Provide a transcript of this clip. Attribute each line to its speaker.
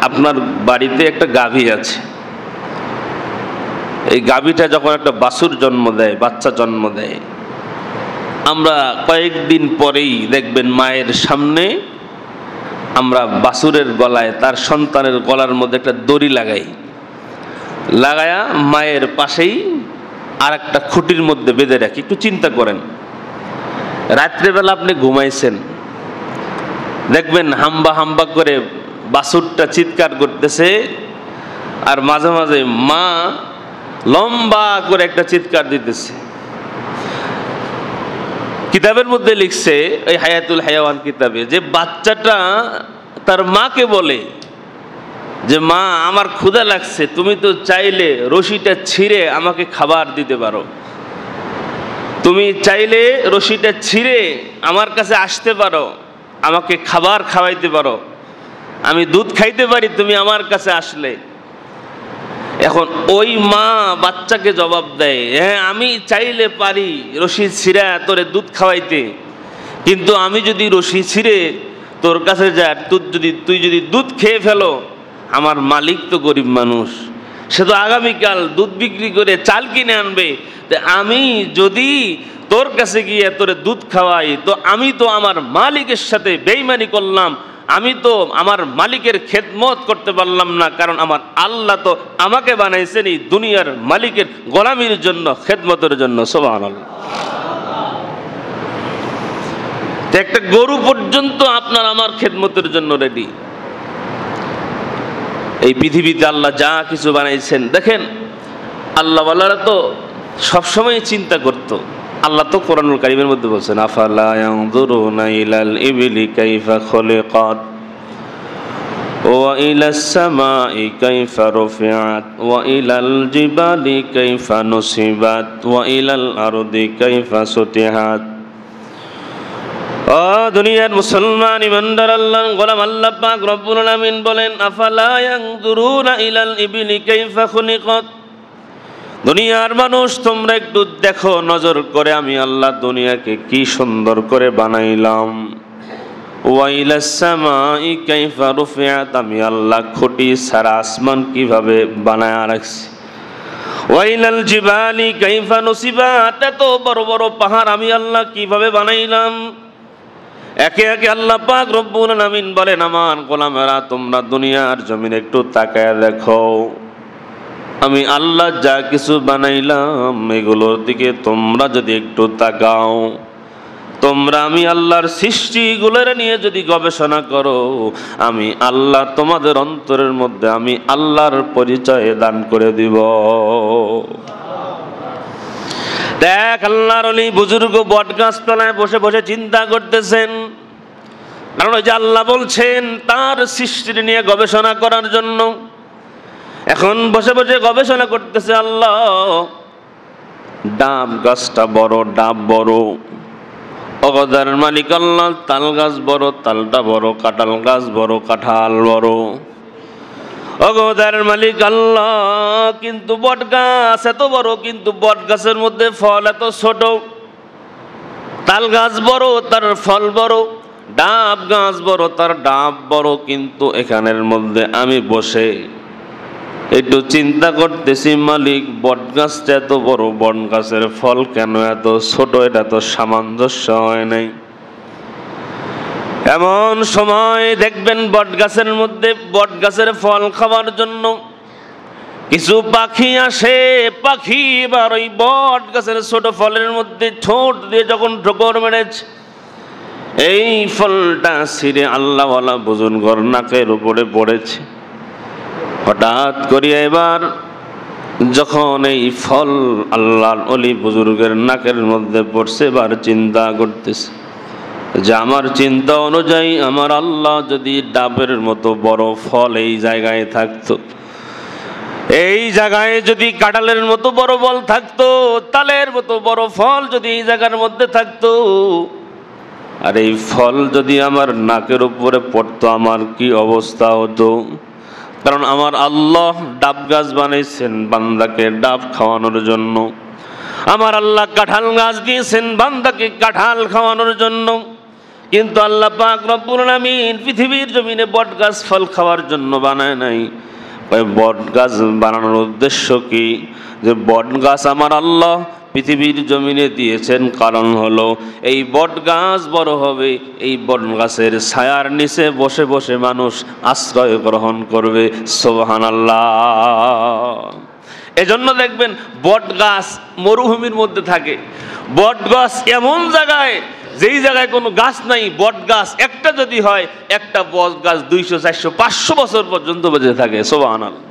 Speaker 1: আপনার বাড়িতে একটা গাভী আছে, এই গাভীটা যখন একটা বাছুর জন্ম দেয়, বাচ্চা জন্ম দেয়, আমরা কয়েকদিন পরেই দেখবেন মায়ের সামনে আমরা বাছুরের গলায়, তার সন্তানের গলার মধ্যে একটা দড়ি লাগায়া মায়ের পাশেই আর একটা খুঁটির মধ্যে বেঁধে রাখি। একটু চিন্তা করেন, রাত্রেবেলা আপনি ঘুমাইছেন, দেখবেন হাম্বা হাম্বা করে বাছুরটা চিৎকার করতেছে, আর মাঝে মাঝে মা লম্বা করে একটা চিৎকার দিতেছে। কিতাবের মধ্যে লিখছে, ওই হায়াতুল হায়াওয়ান কিতাবে, যে বাচ্চাটা তার মাকে বলে যে মা, আমার ক্ষুধা লাগছে, তুমি তো চাইলে রশিটা ছিঁড়ে আমাকে খাবার দিতে পারো, তুমি চাইলে রশিটা ছিঁড়ে আমার কাছে আসতে পারো, আমাকে খাবার খাওয়াইতে পারো, আমি দুধ খাইতে পারি তুমি আমার কাছে আসলে। এখন ওই মা বাচ্চাকে জবাব দেয়, হ্যাঁ আমি চাইলে পারি রশি ছিঁড়া তোরে দুধ খাওয়াইতে, কিন্তু আমি যদি রশি ছিঁড়ে তোর কাছে যাই, তুই যদি দুধ খেয়ে ফেলো, আমার মালিক তো গরিব মানুষ, সে তো আগামীকাল দুধ বিক্রি করে চাল কিনে আনবে, আমি যদি তোর কাছে গিয়ে তোরে দুধ খাওয়াই তো আমি তো আমার মালিকের সাথে বেঈমানি করলাম, আমি তো আমার মালিকের খেদমত করতে পারলাম না, কারণ আমার আল্লাহ তো আমাকে বানাইছেন এই দুনিয়ার মালিকের গোলামির জন্য, খেদমতের জন্য। সুবহানাল্লাহ। একটা গরু পর্যন্ত আপনার আমার খেদমতের জন্য রেডি। এই পৃথিবীতে আল্লাহ যা কিছু বানাইছেন, দেখেন আল্লাহওয়ালারা তো সবসময় চিন্তা করত। আল্লাহ তো কোরআনুল কারীমের মধ্যে বলছেন, আফালা ইয়ানজুরুনা ইলাল ইবলি কাইফা খুলিকাত ওয়া ইলাস সামাই কাইফা রুফিআত ওয়া ইলাল জিবালি কাইফা নুসিবাত ওয়া ইলাল আরদি কাইফা সুতিহাত। ও দুনিয়ার মুসলমান ইমানদার আল্লাহর গোলাম, আল্লাহ পাক রব্বুল আলামিন বলেন, আফালা ইয়ানজুরুনা ইলাল ইবলি কাইফা খুলিকাত। দুনিয়ার মানুষ, তোমরা একটু দেখো নজর করে, আমি আল্লাহ দুনিয়াকে কি সুন্দর করে বানাইলাম। ওয়া ইলাস সামাই কাইফা রুফিআত, আমি আল্লাহ খুঁটি সারা আসমান কিভাবে বানায়া রাখছি। ওয়া ইলাল জিবালি কাইফা নুসিবাত, এত বড় বড় পাহাড় আমি আল্লাহ কিভাবে বানাইলাম। একে একে আল্লাহ পাক রব্বুল আলামিন বলেন, আমার গোলামেরা তোমরা দুনিয়ার জমিনে একটু তাকায় দেখো, আমি আল্লাহ যা কিছু বানাইলাম এগুলোর দিকে তোমরা যদি একটু তাকাও, তোমরা আমি আল্লাহর সৃষ্টিগুলোর নিয়ে যদি গবেষণা করো, আমি আল্লাহ তোমাদের অন্তরের মধ্যে আমি আল্লাহর পরিচয় দান করে দিব। দেখ আল্লাহর ওলি বুজুর্গ বট গাছতলায় বসে বসে চিন্তা করতেছেন, কারণ ওই যে আল্লাহ বলছেন তার সৃষ্টির নিয়ে গবেষণা করার জন্য। এখন বসে বসে গবেষণা করতেছে আল্লাহ, ডাব গাছটা বড়, ডাব বড়, অগদার মালিক আল্লাহ, তাল গাছ বড়, তালটা বড়, কাঁঠাল গাছ বড়, কাঁঠাল বড়, অগদার মালিক আল্লাহ, কিন্তু বট গাছ এত বড়, কিন্তু বট গাছের মধ্যে ফল এত ছোট। তাল গাছ বড়, তার ফল বড়, ডাব গাছ বড়, তার ডাব বড়, কিন্তু এখানের মধ্যে আমি বসে একটু চিন্তা করতেছি, মালিক বট গাছটা এত বড়, বট গাছের ফল কেন এত ছোট, এটা তো সামঞ্জস্য হয় নাই। এমন সময় দেখবেন বট গাছের মধ্যে বট গাছের ফল খাওয়ার জন্য কিছু পাখি আসে। পাখি এবার ওই বট গাছের ছোট ফলের মধ্যে ঠোঁট দিয়ে যখন ঠোকর মেরেছে, এই ফলটা ছিঁড়ে আল্লাহওয়ালা বুজুর্গর নাকের উপরে পড়েছে। হঠাৎ করিয়া এবার যখন এই ফল আল্লাহর ওলি বুজুর্গের নাকের মধ্যে পড়ছে, এবার চিন্তা করতেছে যে আমার চিন্তা অনুযায়ী আমার আল্লাহ যদি ডাবের মতো বড় ফল এই জায়গায় থাকতো, এই জায়গায় যদি কাঁঠালের মতো বড় ফল থাকতো, তালের মতো বড় ফল যদি এই জায়গার মধ্যে থাকতো, আর এই ফল যদি আমার নাকের উপরে পড়তো, আমার কি অবস্থা হতো। কারণ আমার আল্লাহ ডাব গাছ বানাইছেন বান্দাকে ডাব খাওয়ানোর জন্য, আমার আল্লাহ কাঁঠাল গাছ দিয়েছেন বান্দাকে কাঁঠাল খাওয়ানোর জন্য। কিন্তু আল্লাহ পাক রব্বুল আলামিন পৃথিবীর জমিনে বট গাছ ফল খাওয়ার জন্য বানায় নাই। বট গাছ বানানোর উদ্দেশ্য কি? যে বট গাছ আমার আল্লাহ পৃথিবীর জমিনে দিয়েছেন, কারণ হলো এই বট গাছ বড় হবে, এই বট গাছের ছায়ার নিচে বসে বসে মানুষ আশ্রয় গ্রহণ করবে। সুবহানাল্লাহ। এজন্য দেখবেন বট গাছ মরুভূমির মধ্যে থাকে, বট গাছ এমন জায়গায় যেই জায়গায় কোনো গাছ নাই, বট গাছ একটা যদি হয়, একটা বট গাছ 200, 400, 500 বছর পর্যন্ত বেঁচে থাকে। সুবহানাল্লাহ।